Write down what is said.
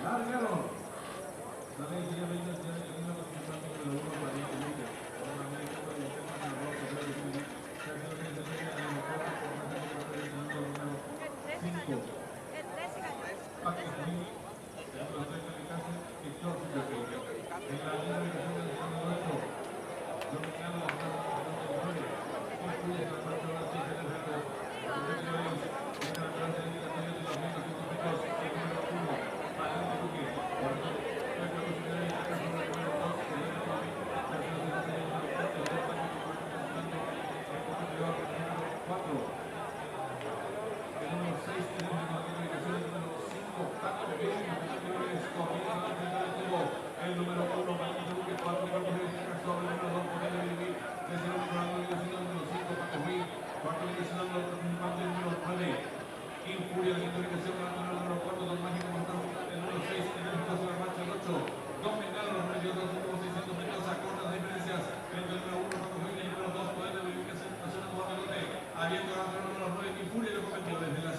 Largaron. También sería 20 años en una participación de la 1 para 20 minutos. Ahora la América puede intentar con el rojo, pero es muy bien. Se ha quedado en el centro de los cuatro, por más de que lo esté enseñando el número 5. Paco Smith, el número 30 de casa, y George Jockey. En la línea de ubicación del centro 8, dominando la zona de 9. Concluye la marcha ahora sí, en el reto. En la clase de indicaciones de los 100 científicos, el número 1, Valente Duque. El número 1, Valente Duque, 4 sobre el número 2, Poder Vivir, tercero mejorando la dirección del número 5, Paco Ruiz, cuarto direccionando el participante del número 9, Infuria de identificación para el número 4, Don Mágico, el número 6, en el paso de la marcha, el 8, Don Bengalo, los medios 2 últimos 600 metros, a cortas diferencias entre el número 1, Paco Ruiz, y el número 2, Poder de Vivir, que se estaciona como pilote, abierto a el número 9, Infuria, y lo cometió desde la